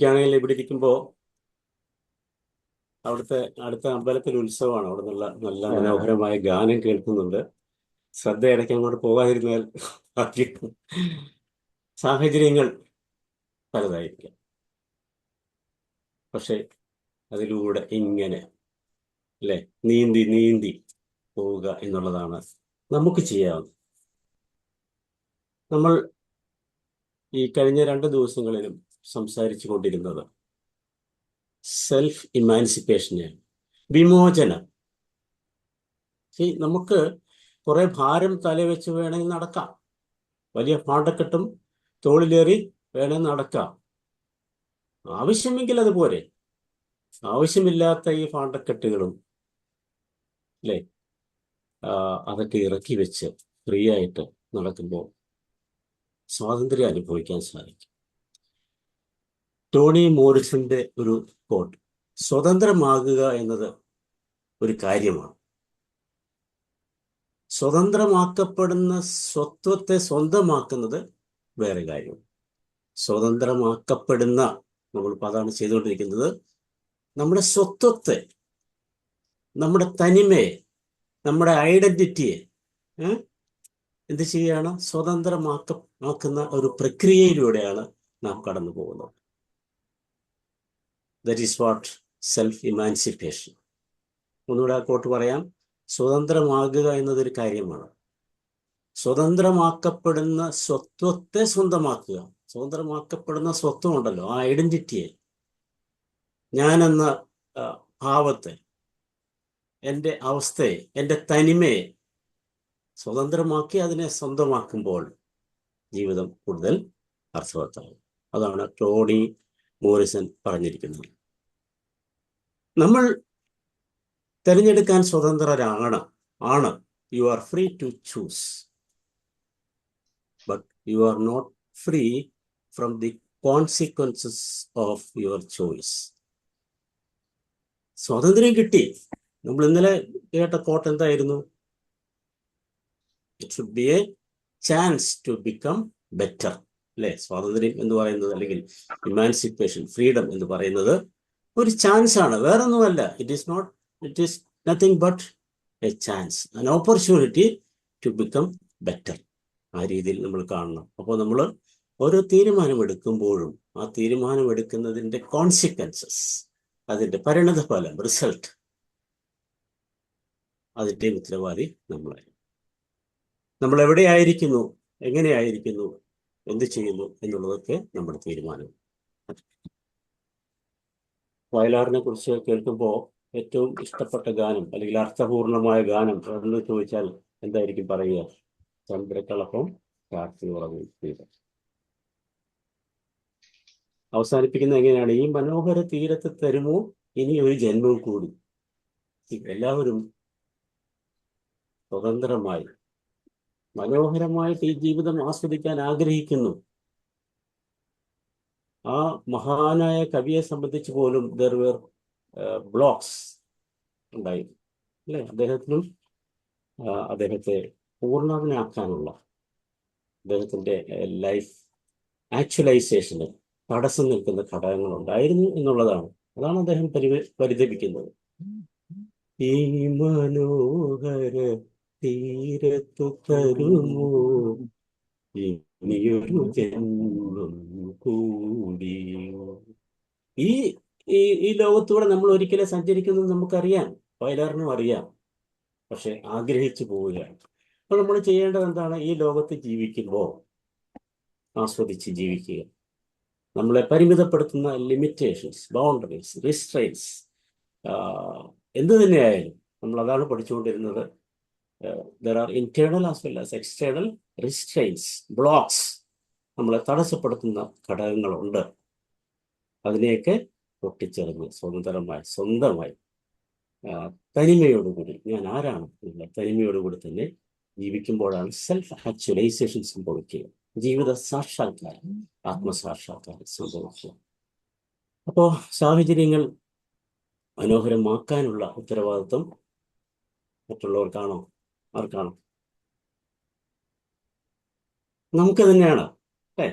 എനിക്കാണെങ്കിൽ ഇവിടെ ഇരിക്കുമ്പോൾ അവിടുത്തെ അടുത്ത അമ്പലത്തിൽ ഉത്സവമാണ്. അവിടെ നിന്നുള്ള നല്ല മനോഹരമായ ഗാനം കേൾക്കുന്നുണ്ട്. ശ്രദ്ധ ഇടയ്ക്ക് അങ്ങോട്ട് പോകാതിരുന്നാൽ ഭാഗ്യം. സാഹചര്യങ്ങൾ പലതായിരിക്കാം, പക്ഷെ അതിലൂടെ ഇങ്ങനെ അല്ലെ നീന്തി നീന്തി പോവുക എന്നുള്ളതാണ് നമുക്ക് ചെയ്യാവുന്നത്. നമ്മൾ ഈ കഴിഞ്ഞ 2 ദിവസങ്ങളിലും സംസാരിച്ചു കൊണ്ടിരുന്നത് സെൽഫ് ഇമാൻസിപ്പേഷനെയാണ്, വിമോചനം. നമുക്ക് കുറെ ഭാരം തലവെച്ച് വേണമെങ്കിൽ നടക്കാം, വലിയ പാണ്ടക്കെട്ടും തോളിലേറി വേണമെങ്കിൽ നടക്കാം. ആവശ്യമെങ്കിൽ അതുപോലെ, ആവശ്യമില്ലാത്ത ഈ പാണ്ടക്കെട്ടുകളും അല്ലേ അതൊക്കെ ഇറക്കി വെച്ച് ഫ്രീ ആയിട്ട് നടക്കുമ്പോൾ സ്വാതന്ത്ര്യം അനുഭവിക്കാൻ സാധിക്കും. ടോണി മോറിസന്റെ ഒരു കോട്ട്, സ്വതന്ത്രമാകുക എന്നത് ഒരു കാര്യമാണ്, സ്വതന്ത്രമാക്കപ്പെടുന്ന സ്വത്വത്തെ സ്വന്തമാക്കുന്നത് വേറെ കാര്യം. സ്വതന്ത്രമാക്കപ്പെടുന്ന, നമ്മളിപ്പോൾ അതാണ് ചെയ്തുകൊണ്ടിരിക്കുന്നത്, നമ്മുടെ സ്വത്വത്തെ, നമ്മുടെ തനിമയെ, നമ്മുടെ ഐഡന്റിറ്റിയെ എന്ത് ചെയ്യുകയാണ്? സ്വതന്ത്രമാക്കുന്ന ഒരു പ്രക്രിയയിലൂടെയാണ് നാം കടന്നു പോകുന്നത്. That is what self emancipation. ഒന്നുകൂടെ ആ കോട്ട് പറയാം. സ്വതന്ത്രമാകുക എന്നതൊരു കാര്യമാണ്, സ്വതന്ത്രമാക്കപ്പെടുന്ന സ്വത്വത്തെ സ്വന്തമാക്കുക. സ്വതന്ത്രമാക്കപ്പെടുന്ന സ്വത്വം ഉണ്ടല്ലോ, ആ ഐഡന്റിറ്റിയെ, ഞാനെന്ന ഭാവത്തെ, എൻ്റെ അവസ്ഥയെ, എൻ്റെ തനിമയെ സ്വതന്ത്രമാക്കി അതിനെ സ്വന്തമാക്കുമ്പോൾ ജീവിതം കൂടുതൽ അർത്ഥവത്താകും. അതാണ് ടോണി മോറിസൺ പറഞ്ഞിരിക്കുന്നത്. നമ്മൾ തിരഞ്ഞെടുക്കാൻ സ്വതന്ത്രരാണ്. You are free to choose, but you are not free from the consequences of your choice. സ്വാതന്ത്ര്യം കിട്ടി. നമ്മൾ ഇന്നലെ കേട്ട കോട്ട് എന്തായിരുന്നു? It should be a chance to become better. അല്ലെ, സ്വാതന്ത്ര്യം എന്ന് പറയുന്നത്, അല്ലെങ്കിൽ ഇമാൻസിപ്പേഷൻ, ഫ്രീഡം എന്ന് പറയുന്നത് ഒരു ചാൻസ് ആണ്, വേറൊന്നുമല്ല. It is nothing but a chance, an opportunity to become better. ആ രീതിയിൽ നമ്മൾ കാണണം. അപ്പോൾ നമ്മൾ ഓരോ തീരുമാനമെടുക്കുമ്പോഴും ആ തീരുമാനമെടുക്കുന്നതിൻ്റെ കോൺസിക്വൻസസ്, അതിൻ്റെ പരിണതഫലം, റിസൾട്ട്, അതിൻ്റെ ഉത്തരവാദി നമ്മൾ എവിടെയായിരിക്കുന്നു, എങ്ങനെയായിരിക്കുന്നു, എന്ത് ചെയ്യുന്നു എന്നുള്ളതൊക്കെ നമ്മുടെ തീരുമാനം. വയലാറിനെ കുറിച്ച് കേൾക്കുമ്പോൾ ഏറ്റവും ഇഷ്ടപ്പെട്ട ഗാനം അല്ലെങ്കിൽ അർത്ഥപൂർണമായ ഗാനം എന്ന് ചോദിച്ചാൽ എന്തായിരിക്കും പറയുക? ചന്ദ്രക്കളപ്പം കാർത്തി ഉറങ്ങും. അവസാനിപ്പിക്കുന്നത് എങ്ങനെയാണ്? ഈ മനോഹര തീരത്ത് തരുമോ ഇനി ഒരു ജന്മം കൂടി. എല്ലാവരും സ്വതന്ത്രമായി മനോഹരമായിട്ട് ഈ ജീവിതം ആസ്വദിക്കാൻ ആഗ്രഹിക്കുന്നു. ആ മഹാനായ കവിയെ സംബന്ധിച്ച് പോലും ദർ വേർ ബ്ലോക്സ് ഉണ്ടായി, അല്ലെ? അദ്ദേഹത്തെ പൂർണ്ണനാക്കാനുള്ള, അദ്ദേഹത്തിൻ്റെ ലൈഫ് ആക്ച്വലൈസേഷന് തടസ്സം നിൽക്കുന്ന ഘടകങ്ങൾ ഉണ്ടായിരുന്നു എന്നുള്ളതാണ്. അതാണ് അദ്ദേഹം പരിതപിക്കുന്നത്. ഈ മനോഹര തീരത്തു തരുമോ ഇനിയൊരു ജന്മം കൂടിയോ. ഈ ഈ ലോകത്തൂടെ നമ്മൾ ഒരിക്കലും സഞ്ചരിക്കുന്നത് നമുക്കറിയാം, വയലാറിനും അറിയാം, പക്ഷെ ആഗ്രഹിച്ചു പോവുകയാണ്. അപ്പൊ നമ്മൾ ചെയ്യേണ്ടത് എന്താണ്? ഈ ലോകത്ത് ജീവിക്കുമ്പോൾ ആസ്വദിച്ച് ജീവിക്കുക. നമ്മളെ പരിമിതപ്പെടുത്തുന്ന ലിമിറ്റേഷൻസ്, ബൗണ്ടറീസ്, റിസ്ട്രെയിൻസ് എന്ത് തന്നെയായാലും നമ്മൾ അതാണ് പഠിച്ചുകൊണ്ടിരുന്നത്. there are internal as well as external restraints, blocks, നമ്മളെ തടസ്സപ്പെടുത്തുന്ന ഘടകങ്ങളുണ്ട്. അതിനെയൊക്കെ പൊട്ടിച്ചെറിഞ്ഞ് സ്വന്തമായി തനിമയോടുകൂടി, ഞാൻ ആരാണ് എന്നുള്ള തനിമയോടുകൂടി തന്നെ ജീവിക്കുമ്പോഴാണ് സെൽഫ് ആക്ച്വലൈസേഷൻ സംഭവിക്കുക, ജീവിത സാക്ഷാത്കാരം, ആത്മസാക്ഷാത്കാരം സംഭവിക്കുക. അപ്പോൾ സാഹചര്യങ്ങൾ മനോഹരമാക്കാനുള്ള ഉത്തരവാദിത്വം മറ്റുള്ളവർക്കാണോ? ആർക്കാണ്? നമുക്ക് തന്നെയാണ്, അല്ലേ?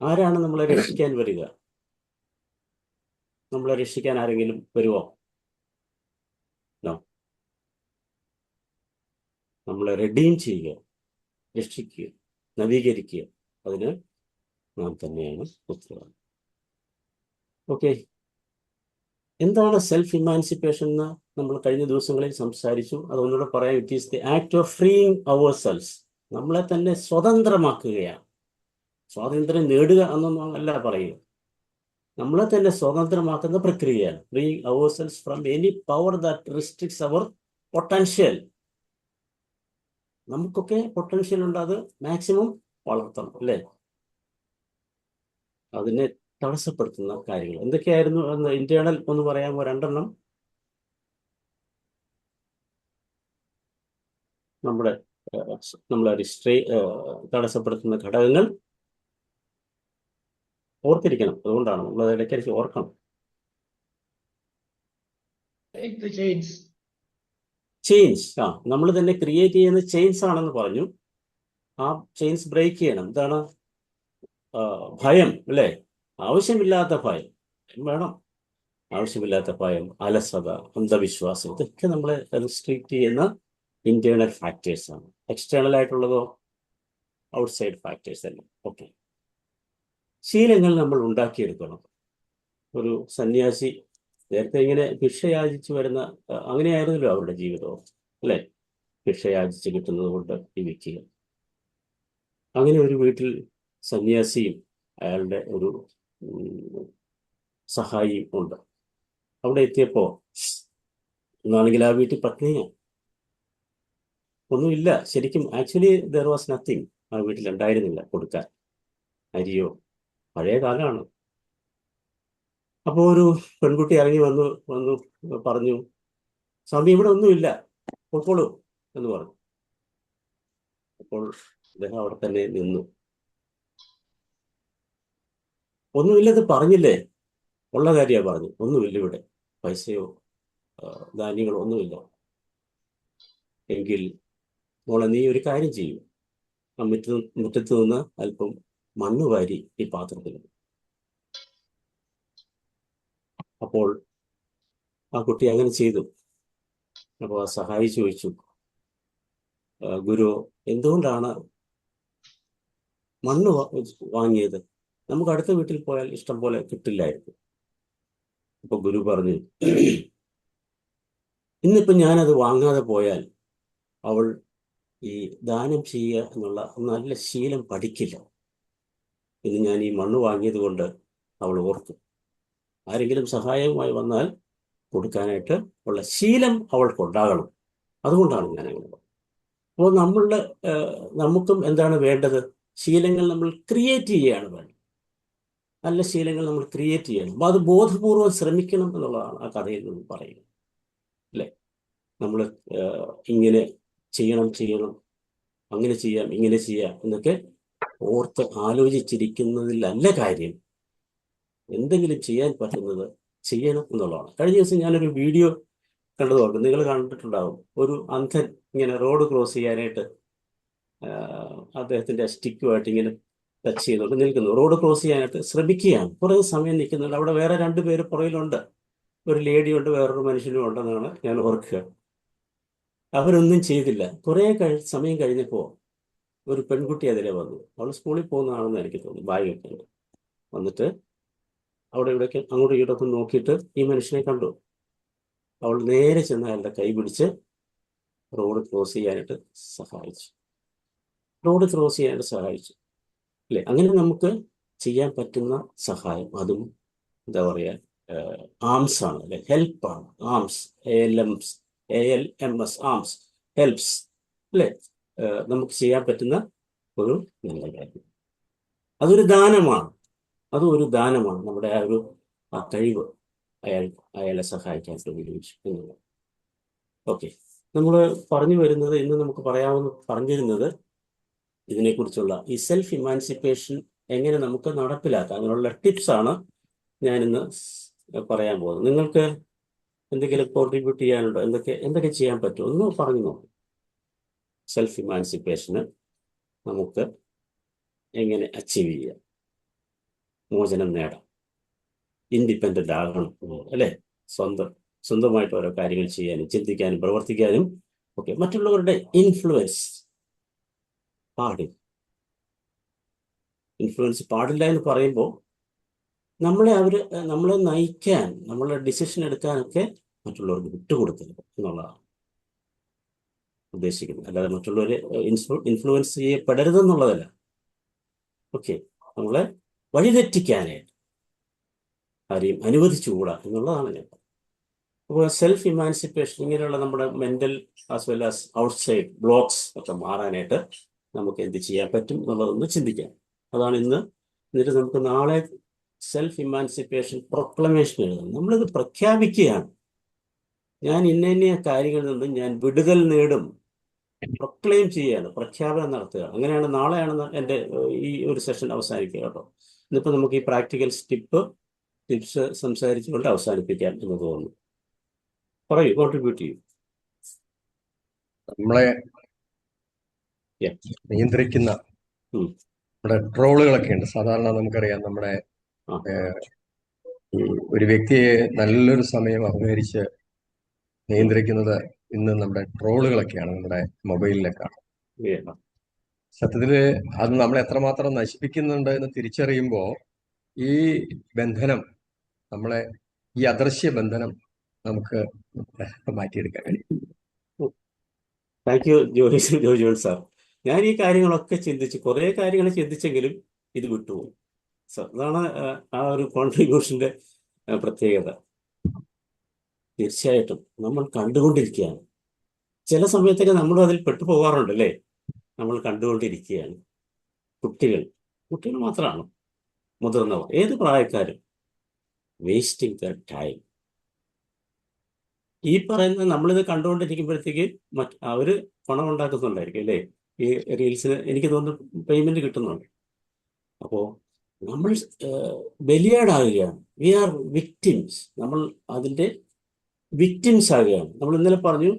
ആരാണ് നമ്മളെ രക്ഷിക്കാൻ വരിക? നമ്മളെ രക്ഷിക്കാൻ ആരെങ്കിലും വരുമോ? നോ. നമ്മളെ റെഡീം ചെയ്യുക, രക്ഷിക്കുക, നവീകരിക്കുക, അതിന് നാം തന്നെയാണ് ഉത്തരവാദി. ഓക്കെ, എന്താണ് സെൽഫ് ഇമാൻസിപ്പേഷൻ എന്ന് നമ്മൾ കഴിഞ്ഞ ദിവസങ്ങളിൽ സംസാരിച്ചു. അതുകൊണ്ടുകൂടെ പറയാം, it is the act of freeing ourselves. നമ്മളെ തന്നെ സ്വതന്ത്രമാക്കുകയാണ്. സ്വാതന്ത്ര്യം നേടുക എന്നൊന്നും അല്ല പറയുക, നമ്മളെ തന്നെ സ്വതന്ത്രമാക്കുന്ന പ്രക്രിയയാണ്. Freeing ourselves from any power that restricts our potential. നമുക്കൊക്കെ പൊട്ടൻഷ്യൽ ഉണ്ട്, അത് മാക്സിമം വളർത്തണം, അല്ലേ? അതിനെ തടസ്സപ്പെടുത്തുന്ന കാര്യങ്ങൾ എന്തൊക്കെയായിരുന്നു എന്ന് ഇന്റേണൽ ഒന്ന് പറയാമോ? 2 നമ്മുടെ നമ്മളെ തടസ്സപ്പെടുത്തുന്ന ഘടകങ്ങൾ ഓർത്തിരിക്കണം. അതുകൊണ്ടാണ് നമ്മൾ ഇടയ്ക്കിടയ്ക്ക് ഓർക്കണം. ചെയിൻസ്, നമ്മൾ തന്നെ ക്രിയേറ്റ് ചെയ്യുന്ന ചെയിൻസ് ആണെന്ന് പറഞ്ഞു. ആ ചെയിൻസ് ബ്രേക്ക് ചെയ്യണം. എന്താണ്? ഭയം, അല്ലേ? ആവശ്യമില്ലാത്ത ഭയം വേണം. ആവശ്യമില്ലാത്ത ഭയം, അലസത, അന്ധവിശ്വാസം, ഇതൊക്കെ നമ്മളെ റെസ്ട്രിക്റ്റ് ചെയ്യുന്ന ഇന്റേണൽ ഫാക്ടേഴ്സ് ആണ്. എക്സ്റ്റേണൽ ആയിട്ടുള്ളതോ ഔട്ട്സൈഡ് ഫാക്ടേഴ്സ് അല്ല. ഓക്കെ, ശീലങ്ങൾ നമ്മൾ ഉണ്ടാക്കിയെടുക്കണം. ഒരു സന്യാസി നേരത്തെ ഇങ്ങനെ ഭിക്ഷ യാചിച്ചു വരുന്ന, അങ്ങനെയായിരുന്നല്ലോ അവരുടെ ജീവിതവും, അല്ലേ? ഭിക്ഷ യാചിച്ച് കിട്ടുന്നത് കൊണ്ട് ജീവിക്കുക. അങ്ങനെ ഒരു വീട്ടിൽ സന്യാസിയും അയാളുടെ ഒരു സഹായിയും ഉണ്ട്. അവിടെ എത്തിയപ്പോൾ എന്നാണെങ്കിൽ ആ വീട്ടിൽ പത്നിയാണ്, ഒന്നുമില്ല ശരിക്കും. Actually there was nothing. ആ വീട്ടിൽ ഉണ്ടായിരുന്നില്ല കൊടുക്കാൻ, അരിയോ. പഴയ കാലമാണ്. അപ്പോൾ ഒരു പെൺകുട്ടി ഇറങ്ങി വന്നു പറഞ്ഞു, സ്വാമി ഇവിടെ ഒന്നുമില്ല, പൊക്കോളൂ എന്ന് പറഞ്ഞു. അപ്പോൾ അദ്ദേഹം അവിടെ തന്നെ നിന്നു. ഒന്നുമില്ലത് പറഞ്ഞില്ലേ? ഉള്ള കാര്യമാണ് പറഞ്ഞു. ഒന്നുമില്ല ഇവിടെ, പൈസയോ ധാന്യങ്ങളോ ഒന്നുമില്ല. എങ്കിൽ മോളെ, നീ ഒരു കാര്യം ചെയ്യൂ, ആ മുറ്റത്ത് നിന്ന് അല്പം മണ്ണ് വാരി ഈ പാത്രത്തിൽ. അപ്പോൾ ആ കുട്ടി അങ്ങനെ ചെയ്തു. അപ്പോൾ ആ സഹായി ചോദിച്ചു, ഗുരു, എന്തുകൊണ്ടാണ് മണ്ണ് വാങ്ങിയത്? നമുക്ക് അടുത്ത വീട്ടിൽ പോയാൽ ഇഷ്ടം പോലെ കിട്ടില്ലായിരുന്നു. അപ്പൊ ഗുരു പറഞ്ഞു, ഇന്നിപ്പം ഞാനത് വാങ്ങാതെ പോയാൽ അവൾ ഈ ദാനം ചെയ്യുക എന്നുള്ള നല്ല ശീലം പഠിക്കില്ല. ഇന്ന് ഞാൻ ഈ മണ്ണ് വാങ്ങിയത് കൊണ്ട് അവൾ ഓർത്തു, ആരെങ്കിലും സഹായവുമായി വന്നാൽ കൊടുക്കാനായിട്ട് ഉള്ള ശീലം അവൾക്കുണ്ടാകണം. അതുകൊണ്ടാണ് ഞാൻ അങ്ങനെ പറഞ്ഞത്. അപ്പോൾ നമുക്കും എന്താണ് വേണ്ടത്? ശീലങ്ങൾ നമ്മൾ ക്രിയേറ്റ് ചെയ്യുകയാണ് വേണ്ടത്. നല്ല ശീലങ്ങൾ നമ്മൾ ക്രിയേറ്റ് ചെയ്യണം. അപ്പോൾ അത് ബോധപൂർവം ശ്രമിക്കണം എന്നുള്ളതാണ് ആ കഥയിൽ നിന്ന് പറയുന്നത്, അല്ലേ? നമ്മൾ ഇങ്ങനെ ചെയ്യണം, അങ്ങനെ ചെയ്യാം, ഇങ്ങനെ ചെയ്യാം എന്നൊക്കെ ഓർത്ത് ആലോചിച്ചിരിക്കുന്നതിലല്ല കാര്യം. എന്തെങ്കിലും ചെയ്യാൻ പറ്റുന്നത് ചെയ്യണം എന്നുള്ളതാണ്. കഴിഞ്ഞ ദിവസം ഞാനൊരു വീഡിയോ കണ്ടത് ഓർക്കും, നിങ്ങൾ കണ്ടിട്ടുണ്ടാവും. ഒരു അന്ധൻ ഇങ്ങനെ റോഡ് ക്രോസ് ചെയ്യാനായിട്ട് അദ്ദേഹത്തിന്റെ സ്റ്റിക്കുമായിട്ട് ഇങ്ങനെ ടച്ച് ചെയ്തുകൊണ്ട് നിൽക്കുന്നു. റോഡ് ക്രോസ് ചെയ്യാനായിട്ട് ശ്രമിക്കുകയാണ്. കുറേ സമയം നിൽക്കുന്നുണ്ട്. അവിടെ വേറെ 2 പേര് പുറകിലുണ്ട്, ഒരു ലേഡിയുണ്ട്, വേറൊരു മനുഷ്യനും ഉണ്ടെന്നാണ് ഞാൻ ഓർക്കുക. അവരൊന്നും ചെയ്തില്ല. കുറേ സമയം കഴിഞ്ഞപ്പോൾ ഒരു പെൺകുട്ടി അതിലെ വന്നു. അവൾ സ്കൂളിൽ പോകുന്നതാണെന്ന് എനിക്ക് തോന്നുന്നു, ബാഗൊക്കെ ഉണ്ട്. വന്നിട്ട് അവിടെ ഇവിടേക്ക് അങ്ങോട്ടും ഇങ്ങോട്ടൊക്കെ നോക്കിയിട്ട് ഈ മനുഷ്യനെ കണ്ടു. അവൾ നേരെ ചെന്ന് അയാളുടെ കൈ പിടിച്ച് റോഡ് ക്രോസ് ചെയ്യാനായിട്ട് സഹായിച്ചു. അല്ലേ? അങ്ങനെ നമുക്ക് ചെയ്യാൻ പറ്റുന്ന സഹായം, അതും എന്താ പറയുക, ആംസ് ആണ്, അല്ലെ? ഹെൽപ്പാണ്. ആംസ്, ALMS, ആംസ്, ഹെൽപ്സ്, അല്ലേ? നമുക്ക് ചെയ്യാൻ പറ്റുന്ന ഒരു നല്ല കാര്യം. അതൊരു ദാനമാണ്. നമ്മുടെ ആ കഴിവ് അയാളെ സഹായിക്കാനായിട്ട് ഉപയോഗിച്ചു എന്നുള്ളത്. ഓക്കെ, നമ്മൾ ഇന്ന് നമുക്ക് പറഞ്ഞിരുന്നത് ഇതിനെക്കുറിച്ചുള്ള ഈ സെൽഫ് ഇമാൻസിപ്പേഷൻ എങ്ങനെ നമുക്ക് നടപ്പിലാക്കാം, അതിനുള്ള ടിപ്സാണ് ഞാനിന്ന് പറയാൻ പോകുന്നത്. നിങ്ങൾക്ക് എന്തെങ്കിലും കോൺട്രിബ്യൂട്ട് ചെയ്യാനുണ്ടോ? എന്തൊക്കെ ചെയ്യാൻ പറ്റും ഒന്ന് പറഞ്ഞു നോക്കും. സെൽഫ് ഇമാൻസിപ്പേഷന് നമുക്ക് എങ്ങനെ അച്ചീവ് ചെയ്യാം? മോചനം നേടാം, ഇൻഡിപെൻഡൻ്റ് ആകണം, അല്ലേ? സ്വന്തമായിട്ട് ഓരോ കാര്യങ്ങൾ ചെയ്യാനും ചിന്തിക്കാനും പ്രവർത്തിക്കാനും ഒക്കെ മറ്റുള്ളവരുടെ ഇൻഫ്ലുവൻസ് പാടില്ല. ഇൻഫ്ലുവൻസ് പാടില്ല എന്ന് പറയുമ്പോൾ നമ്മളെ നയിക്കാൻ, നമ്മളെ ഡിസിഷൻ എടുക്കാനൊക്കെ മറ്റുള്ളവർക്ക് വിട്ടുകൊടുക്കരുത് എന്നുള്ളതാണ് ഉദ്ദേശിക്കുന്നത്. അല്ലാതെ മറ്റുള്ളവരെ ഇൻഫ്ലുവൻസ് ചെയ്യപ്പെടരുതെന്നുള്ളതല്ല. ഓക്കെ, നമ്മളെ വഴിതെറ്റിക്കാനായിട്ട് ആരെയും അനുവദിച്ചുകൂടാ എന്നുള്ളതാണ് ഞാൻ. അപ്പോൾ സെൽഫ് ഇമാൻസിപ്പേഷൻ, ഇങ്ങനെയുള്ള നമ്മുടെ mental as well as outside blocks ഒക്കെ മാറാനായിട്ട് നമുക്ക് എന്ത് ചെയ്യാൻ പറ്റും എന്നുള്ളതൊന്ന് ചിന്തിക്കാം. അതാണ് എന്നിട്ട് നമുക്ക് നാളെ സെൽഫ് ഇമാൻസിപ്പേഷൻ പ്രൊക്ലമേഷൻ എഴുതണം. നമ്മളിത് പ്രഖ്യാപിക്കുകയാണ്, ഞാൻ ഇന്ന കാര്യങ്ങളിൽ നിന്ന് ഞാൻ വിടുതൽ നേടും, പ്രൊക്ലെയിം ചെയ്യുകയാണ്, പ്രഖ്യാപനം നടത്തുക. അങ്ങനെയാണ് നാളെയാണ് എൻ്റെ ഈ ഒരു സെഷൻ അവസാനിക്കുക കേട്ടോ. ഇന്നിപ്പോൾ നമുക്ക് ഈ പ്രാക്ടിക്കൽ ടിപ്സ് സംസാരിച്ചുകൊണ്ട് അവസാനിപ്പിക്കാം എന്ന് തോന്നുന്നു. പറയൂ, കോൺട്രിബ്യൂട്ട് ചെയ്യൂ. നമ്മളെ നിയന്ത്രിക്കുന്ന നമ്മുടെ ട്രോളുകളൊക്കെ ഉണ്ട്. സാധാരണ നമുക്കറിയാം, നമ്മുടെ ഒരു വ്യക്തിയെ നല്ലൊരു സമയം അപഹരിച്ച് നിയന്ത്രിക്കുന്നത് ഇന്ന് നമ്മുടെ ട്രോളുകളൊക്കെയാണ്, നമ്മുടെ മൊബൈലിലൊക്കെ. സത്യത്തില് അത് നമ്മളെ എത്രമാത്രം നശിപ്പിക്കുന്നുണ്ട് എന്ന് തിരിച്ചറിയുമ്പോൾ ഈ ബന്ധനം, നമ്മളെ ഈ അദൃശ്യ ബന്ധനം നമുക്ക് മാറ്റിയെടുക്കാൻ കഴിയും. താങ്ക് യു ജോജോൺ സാർ. ഞാൻ ഈ കാര്യങ്ങളൊക്കെ കുറേ കാര്യങ്ങൾ ചിന്തിച്ചെങ്കിലും ഇത് വിട്ടുപോകും സാർ. അതാണ് ആ ഒരു കോൺട്രിബ്യൂഷൻ്റെ പ്രത്യേകത. തീർച്ചയായിട്ടും നമ്മൾ കണ്ടുകൊണ്ടിരിക്കുകയാണ്. ചില സമയത്തൊക്കെ നമ്മളും അതിൽ പെട്ടുപോകാറുണ്ട്, അല്ലേ? നമ്മൾ കണ്ടുകൊണ്ടിരിക്കുകയാണ്. കുട്ടികൾ മാത്രമാണ്, മുതിർന്നവർ, ഏത് പ്രായക്കാരും വേസ്റ്റിംഗ് ദ ടൈം. ഈ പറയുന്ന നമ്മളിത് കണ്ടുകൊണ്ടിരിക്കുമ്പോഴത്തേക്ക് അവർ പണം ഉണ്ടാക്കുന്നുണ്ടായിരിക്കും, അല്ലേ? ഈ റീൽസിന് എനിക്ക് തോന്നുന്നു പേയ്മെന്റ് കിട്ടുന്നുണ്ട്. അപ്പോൾ നമ്മൾ ബലിയാടാകുകയാണ്. V R victims. നമ്മൾ അതിൻ്റെ വിക്ടിംസ് ആകുകയാണ്. നമ്മൾ ഇന്നലെ പറഞ്ഞു,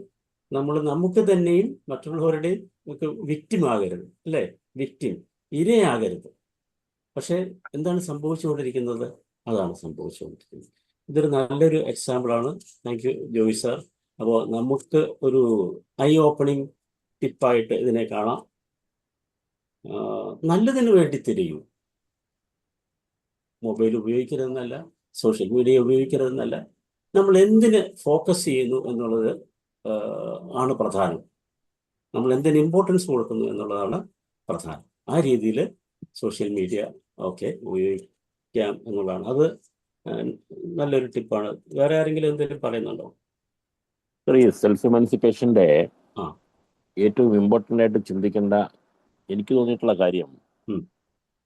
നമുക്ക് തന്നെയും മറ്റുള്ളവരുടെയും ഒക്കെ വിക്ടിം ആകരുത്, അല്ലേ? വിക്ടിം, ഇരയാകരുത്. പക്ഷെ എന്താണ് സംഭവിച്ചുകൊണ്ടിരിക്കുന്നത്? അതാണ് സംഭവിച്ചുകൊണ്ടിരിക്കുന്നത്. ഇതൊരു നല്ലൊരു എക്സാമ്പിളാണ്. Thank you Joy sir. അപ്പോൾ നമുക്ക് ഒരു ഐ ഓപ്പണിംഗ് ടിപ്പായിട്ട് ഇതിനെ കാണാം. നല്ലതിന് വേണ്ടി തിരിയൂ. മൊബൈൽ ഉപയോഗിക്കരുതെന്നല്ല, സോഷ്യൽ മീഡിയ ഉപയോഗിക്കരുതെന്നല്ല, നമ്മൾ എന്തിന് ഫോക്കസ് ചെയ്യുന്നു എന്നുള്ളത് ആണ് പ്രധാനം. നമ്മൾ എന്തിന് ഇമ്പോർട്ടൻസ് കൊടുക്കുന്നു എന്നുള്ളതാണ് പ്രധാനം. ആ രീതിയിൽ സോഷ്യൽ മീഡിയ ഒക്കെ ഉപയോഗിക്കാം എന്നുള്ളതാണ്. അത് നല്ലൊരു ടിപ്പാണ്. വേറെ ആരെങ്കിലും എന്തെങ്കിലും പറയുന്നുണ്ടോ? സെൽഫ് എമാൻസിപ്പേഷന്റെ ഏറ്റവും ഇമ്പോർട്ടൻ്റ് ആയിട്ട് ചിന്തിക്കേണ്ട എനിക്ക് തോന്നിയിട്ടുള്ള കാര്യം,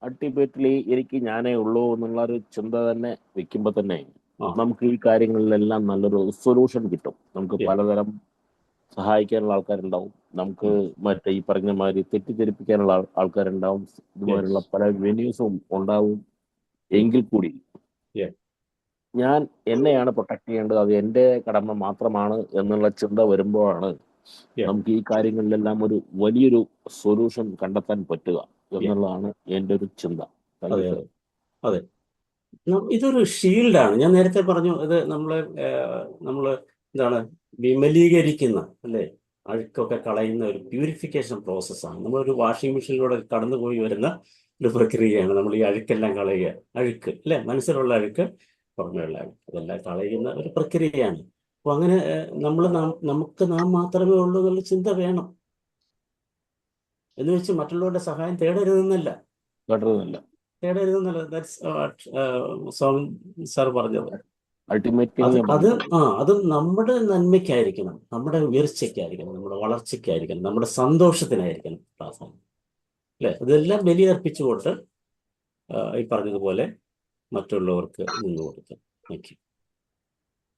അൾട്ടിമേറ്റ്ലി എനിക്ക് ഞാനേ ഉള്ളൂ എന്നുള്ള ഒരു ചിന്ത തന്നെ വെക്കുമ്പോൾ തന്നെ നമുക്ക് ഈ കാര്യങ്ങളിലെല്ലാം നല്ലൊരു സൊല്യൂഷൻ കിട്ടും. നമുക്ക് പലതരം സഹായിക്കാനുള്ള ആൾക്കാരുണ്ടാവും, നമുക്ക് മറ്റേ ഈ പറഞ്ഞ മാതിരി തെറ്റിദ്ധരിപ്പിക്കാനുള്ള ആൾക്കാരുണ്ടാവും, ഇതുപോലുള്ള പല വെന്യൂസും ഉണ്ടാവും. എങ്കിൽ കൂടി ഞാൻ എന്നെയാണ് പ്രൊട്ടക്ട് ചെയ്യേണ്ടത്, അത് എൻ്റെ കടമ മാത്രമാണ് എന്നുള്ള ചിന്ത വരുമ്പോഴാണ് നമുക്ക് ഈ കാര്യങ്ങളിലെല്ലാം ഒരു വലിയൊരു സൊല്യൂഷൻ കണ്ടെത്താൻ പറ്റുക എന്നുള്ളതാണ് എൻ്റെ ഒരു ചിന്ത. അതെ, ഇതൊരു ഷീൽഡാണ്. ഞാൻ നേരത്തെ പറഞ്ഞു, ഇത് നമ്മൾ എന്താണ് വിമലീകരിക്കുന്ന, അല്ലേ, അഴുക്കൊക്കെ കളയുന്ന ഒരു പ്യൂരിഫിക്കേഷൻ പ്രോസസ്സാണ്. നമ്മളൊരു വാഷിംഗ് മെഷീനിലൂടെ കടന്നുപോയി വരുന്ന ഒരു പ്രക്രിയയാണ്. നമ്മൾ ഈ അഴുക്കെല്ലാം കളയുക, അഴുക്ക്, അല്ലേ, മനസ്സിലുള്ള അഴുക്ക്, പുറമെയുള്ള അഴുക്ക്, അതെല്ലാം കളയുന്ന ഒരു പ്രക്രിയയാണ്. അപ്പോൾ അങ്ങനെ നമുക്ക് നാം മാത്രമേ ഉള്ളൂ എന്നുള്ള ചിന്ത വേണം. എന്ന് വെച്ച് മറ്റുള്ളവരുടെ സഹായം തേടരുതെന്നല്ല. സാർ പറഞ്ഞത് അത് നമ്മുടെ നന്മയ്ക്കായിരിക്കണം, നമ്മുടെ ഉയർച്ചയ്ക്കായിരിക്കണം, നമ്മുടെ വളർച്ചയ്ക്കായിരിക്കണം, നമ്മുടെ സന്തോഷത്തിനായിരിക്കണം പ്രാധാന്യം, അല്ലേ? ഇതെല്ലാം ബലിയർപ്പിച്ചുകൊണ്ട് ഈ പറഞ്ഞതുപോലെ മറ്റുള്ളവർക്ക് നിന്ന് കൊടുക്കാം.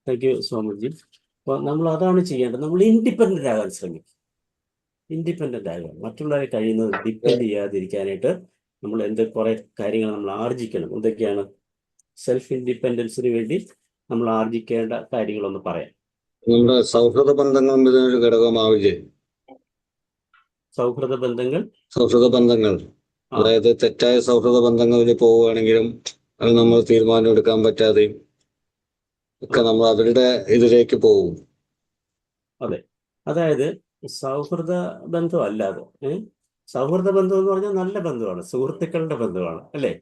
Thank you so much G. അപ്പോൾ നമ്മൾ അതാണ് ചെയ്യേണ്ടത്. നമ്മൾ ഇൻഡിപെൻഡൻ്റ് ആകാൻ ശ്രമിക്കും. ഇൻഡിപെൻഡൻ്റ് ആകുക, മറ്റുള്ളവരെ കഴിയുന്നത് ഡിപ്പെൻഡ് ചെയ്യാതിരിക്കാനായിട്ട് നമ്മൾ കുറേ കാര്യങ്ങൾ നമ്മൾ ആർജിക്കണം. എന്തൊക്കെയാണ്? സെൽഫ് ഇൻഡിപെൻഡൻസിന് വേണ്ടി നമ്മൾ ആർജിക്കേണ്ട കാര്യങ്ങളൊന്ന് പറയാം. നമ്മുടെ സൗഹൃദ ബന്ധങ്ങളും ഇതിനൊരു ഘടകമാവില്ലേ? സൗഹൃദ ബന്ധങ്ങൾ, അതായത് തെറ്റായ സൗഹൃദ ബന്ധങ്ങളിൽ പോവുകയാണെങ്കിലും അത് നമ്മൾ തീരുമാനം എടുക്കാൻ പറ്റാതെയും ഒക്കെ നമ്മൾ അവരുടെ ഇതിലേക്ക് പോകും. അതെ, അതായത് സൗഹൃദ ബന്ധം അല്ലാതെ സൗഹൃദ ബന്ധം എന്ന് പറഞ്ഞാൽ നല്ല ബന്ധമാണ്, സുഹൃത്തുക്കളുടെ ബന്ധമാണ്, അല്ലേ?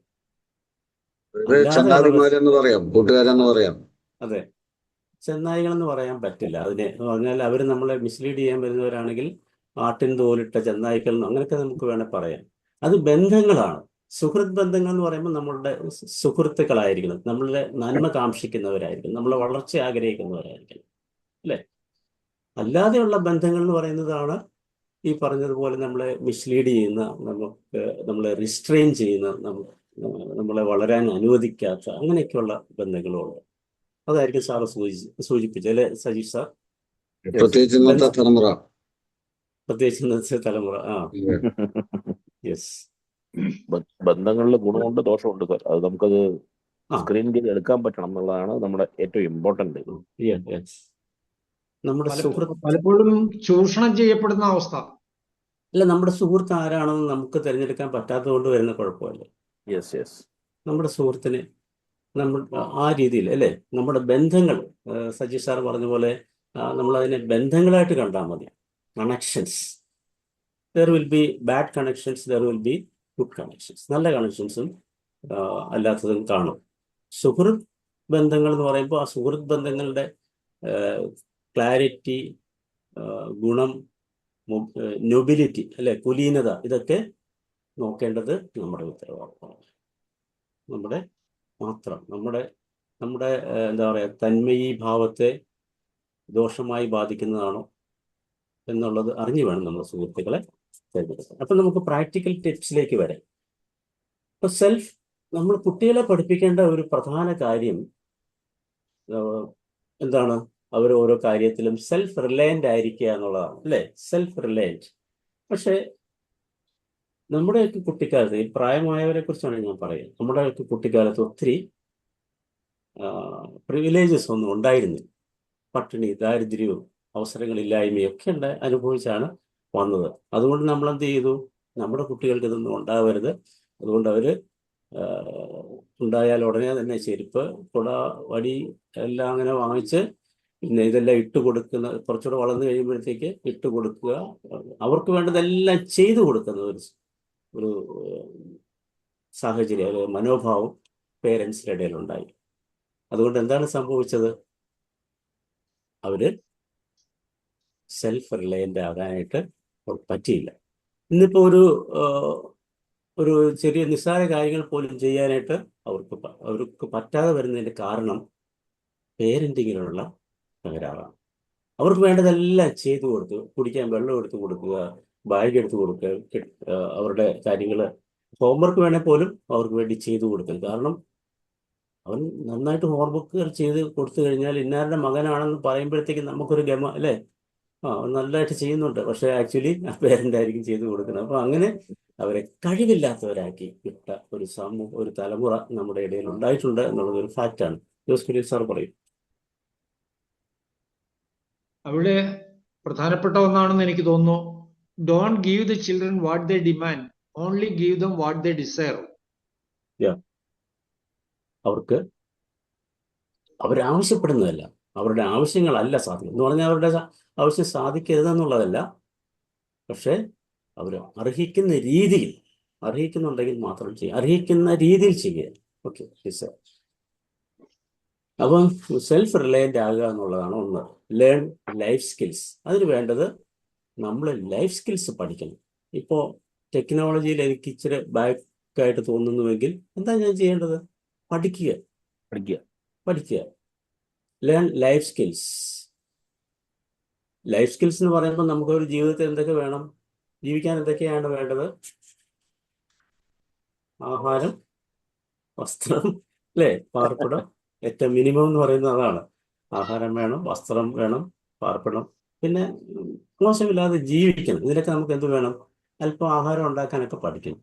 ഇത് അല്ലാതെയുള്ള ചങ്ങാതിമാരെന്ന് പറയാം, കൂട്ടുകാരെന്ന് പറയാം. അതെ, ചെന്നായികളെന്ന് പറയാൻ പറ്റില്ല അതിനെ. എന്ന് പറഞ്ഞാൽ അവർ നമ്മളെ മിസ്ലീഡ് ചെയ്യാൻ വരുന്നവരാണെങ്കിൽ ആട്ടിൻ തോലിട്ട ചെന്നായ്ക്കൾ അങ്ങനെയൊക്കെ നമുക്ക് വേണേൽ പറയാം. അത് ബന്ധങ്ങളാണ്. സുഹൃത്ത് ബന്ധങ്ങൾ എന്ന് പറയുമ്പോൾ നമ്മളുടെ സുഹൃത്തുക്കളായിരിക്കണം, നമ്മളുടെ നന്മ കാക്ഷിക്കുന്നവരായിരിക്കും, നമ്മളെ വളർച്ച ആഗ്രഹിക്കുന്നവരായിരിക്കും, അല്ലേ? അല്ലാതെയുള്ള ബന്ധങ്ങൾ എന്ന് പറയുന്നതാണ് ഈ പറഞ്ഞതുപോലെ നമ്മളെ മിസ്ലീഡ് ചെയ്യുന്ന, നമ്മളെ റിസ്ട്രെയിൻ ചെയ്യുന്ന, നമ്മളെ വളരാൻ അനുവദിക്കാത്ത അങ്ങനെയൊക്കെയുള്ള ബന്ധങ്ങളുണ്ട്. അതായിരിക്കും സാറ് സൂചിപ്പിച്ചത്, അല്ലെ സജീഷ് സാർ? പ്രത്യേകിച്ച് ഇന്നത്തെ തലമുറ. പ്രത്യേകിച്ച് ഇന്നത്തെ തലമുറ. യെസ്. ബന്ധങ്ങളിൽ ഗുണമുണ്ട് ദോഷമുണ്ട് സാർ. അത് നമുക്കത് സ്ക്രീൻ ചെയ്ത് എടുക്കാൻ പറ്റണം എന്നുള്ളതാണ് നമ്മുടെ ഏറ്റവും ഇമ്പോർട്ടന്റ്. നമ്മുടെ സുഹൃത്ത് പലപ്പോഴും ചൂഷണം ചെയ്യപ്പെടുന്ന അവസ്ഥ. അല്ല, നമ്മുടെ സുഹൃത്ത് ആരാണെന്ന് നമുക്ക് തിരഞ്ഞെടുക്കാൻ പറ്റാത്തത് കൊണ്ട് വരുന്ന കുഴപ്പമല്ലേ? നമ്മുടെ സുഹൃത്തിനെ നമ്മൾ ആ രീതിയിൽ, അല്ലേ? നമ്മുടെ ബന്ധങ്ങൾ, സജീഷ് സാർ പറഞ്ഞ പോലെ നമ്മളതിനെ ബന്ധങ്ങളായിട്ട് കണ്ടാൽ മതി. Connections, there will be bad connections, there will be good connections. നല്ല കണക്ഷൻസും അല്ലാത്തതും കാണും. സുഹൃത്ത് ബന്ധങ്ങൾ എന്ന് പറയുമ്പോൾ ആ സുഹൃത്ത് ബന്ധങ്ങളുടെ ക്ലാരിറ്റി, ഗുണം, നൊബിലിറ്റി, അല്ലെ, കുലീനത, ഇതൊക്കെ നോക്കേണ്ടത് നമ്മുടെ ഉത്തരവാദിത്തമാണ്. നമ്മുടെ എന്താ പറയുക, തന്മയീ ഭാവത്തെ ദോഷമായി ബാധിക്കുന്നതാണോ എന്നുള്ളത് അറിഞ്ഞു വേണം നമ്മൾ സുഹൃത്തുക്കളെ തിരഞ്ഞെടുക്കാൻ. അപ്പം നമുക്ക് പ്രാക്ടിക്കൽ ടിപ്സിലേക്ക് വരാം. ഇപ്പൊ നമ്മൾ കുട്ടികളെ പഠിപ്പിക്കേണ്ട ഒരു പ്രധാന കാര്യം എന്താണ്? അവർ ഓരോ കാര്യത്തിലും സെൽഫ് റിലയൻ്റ് ആയിരിക്കുക എന്നുള്ളതാണ്, അല്ലേ? Self reliant. പക്ഷേ നമ്മുടെയൊക്കെ കുട്ടിക്കാലത്ത്, ഈ പ്രായമായവരെ കുറിച്ചാണ് ഞാൻ പറയുന്നത്, നമ്മുടെയൊക്കെ കുട്ടിക്കാലത്ത് ഒത്തിരി പ്രിവിലേജസ് ഒന്നും ഉണ്ടായിരുന്നില്ല. പട്ടിണി, ദാരിദ്ര്യവും അവസരങ്ങളില്ലായ്മയും ഒക്കെ അനുഭവിച്ചാണ് വന്നത്. അതുകൊണ്ട് നമ്മൾ എന്ത് ചെയ്തു? നമ്മുടെ കുട്ടികൾക്ക് ഇതൊന്നും ഉണ്ടാവരുത്, അതുകൊണ്ട് അവർ ഉണ്ടായാൽ ഉടനെ തന്നെ ചെരുപ്പ്, കുട, വടി എല്ലാം അങ്ങനെ വാങ്ങിച്ച് പിന്നെ ഇതെല്ലാം ഇട്ട് കൊടുക്കുന്ന, കുറച്ചുകൂടെ വളർന്നു കഴിയുമ്പോഴത്തേക്ക് ഇട്ട് കൊടുക്കുക, അവർക്ക് വേണ്ടതെല്ലാം ചെയ്തു കൊടുക്കുന്ന ഒരു സാഹചര്യം, ഒരു മനോഭാവം പേരൻസിൻ്റെ ഇടയിലുണ്ടായി. അതുകൊണ്ട് എന്താണ് സംഭവിച്ചത്? അവര് സെൽഫ് റിലയൻ്റ് ആകാനായിട്ട് പറ്റിയില്ല. ഇന്നിപ്പോൾ ഒരു ചെറിയ നിസ്സാര കാര്യങ്ങൾ പോലും ചെയ്യാനായിട്ട് അവർക്ക് പറ്റാതെ വരുന്നതിൻ്റെ കാരണം പേരൻറ്റിങ്ങിലുള്ള തകരാറാണ്. അവർക്ക് വേണ്ടതെല്ലാം ചെയ്തു കൊടുത്തു, കുടിക്കാൻ വെള്ളം എടുത്ത് കൊടുക്കുക, ബാഗ് എടുത്ത് കൊടുക്കുക, അവരുടെ കാര്യങ്ങൾ, ഹോംവർക്ക് വേണേൽ പോലും അവർക്ക് വേണ്ടി ചെയ്തു കൊടുക്കുക. കാരണം അവൻ നന്നായിട്ട് ഹോംവർക്കുകൾ ചെയ്ത് കൊടുത്തു കഴിഞ്ഞാൽ ഇന്നാരുടെ മകനാണെന്ന് പറയുമ്പോഴത്തേക്കും നമുക്കൊരു ഗമ, അല്ലേ? അവൻ നല്ലതായിട്ട് ചെയ്യുന്നുണ്ട്, പക്ഷേ ആക്ച്വലി ആ പേരൻ്റ് ആയിരിക്കും ചെയ്തു കൊടുക്കുന്നത്. അപ്പോൾ അങ്ങനെ അവരെ കഴിവില്ലാത്തവരാക്കി വിട്ട ഒരു തലമുറ നമ്മുടെ ഇടയിൽ ഉണ്ടായിട്ടുണ്ട് എന്നുള്ളത് ഒരു ഫാക്റ്റാണ്. ജോസ് കുര്യൻ സാർ പറയും. അവിടെ പ്രധാനപ്പെട്ട ഒന്നാണെന്ന് എനിക്ക് തോന്നുന്നു, don't give the children what they demand, only give them what they desire. അവരാവശ്യപ്പെടുന്നതല്ല, അവരുടെ ആവശ്യങ്ങളല്ല സാധിക്കും എന്ന് പറഞ്ഞാൽ അവരുടെ ആവശ്യം സാധിക്കരുതെന്നുള്ളതല്ല, പക്ഷേ അവർ അർഹിക്കുന്നുണ്ടെങ്കിൽ മാത്രം ചെയ്യുക, അർഹിക്കുന്ന രീതിയിൽ ചെയ്യുക. ഓക്കെ, അപ്പം സെൽഫ് റിലയൻ്റ് ആകുക എന്നുള്ളതാണ് ഒന്ന്. Learn life skills. അതിന് വേണ്ടത് നമ്മൾ ലൈഫ് സ്കിൽസ് പഠിക്കണം. ഇപ്പോൾ ടെക്നോളജിയിൽ എനിക്ക് ഇച്ചിരി ബാക്കായിട്ട് തോന്നുന്നുവെങ്കിൽ എന്താ ഞാൻ ചെയ്യേണ്ടത്? പഠിക്കുക. Learn life skills. Life skills എന്ന് പറയുമ്പോൾ നമുക്കൊരു ജീവിതത്തിൽ എന്തൊക്കെ വേണം? ജീവിക്കാൻ എന്തൊക്കെയാണ് വേണ്ടത്? ആഹാരം, വസ്ത്രം, അല്ലേ? പാർപ്പിടം. ഏറ്റവും മിനിമം എന്ന് പറയുന്നത് അതാണ്. ആഹാരം വേണം, വസ്ത്രം വേണം, പാർപ്പിടം, പിന്നെ മോശമില്ലാതെ ജീവിക്കണം. ഇതിലൊക്കെ നമുക്ക് എന്ത് വേണം? അല്പം ആഹാരം ഉണ്ടാക്കാനൊക്കെ പഠിക്കണം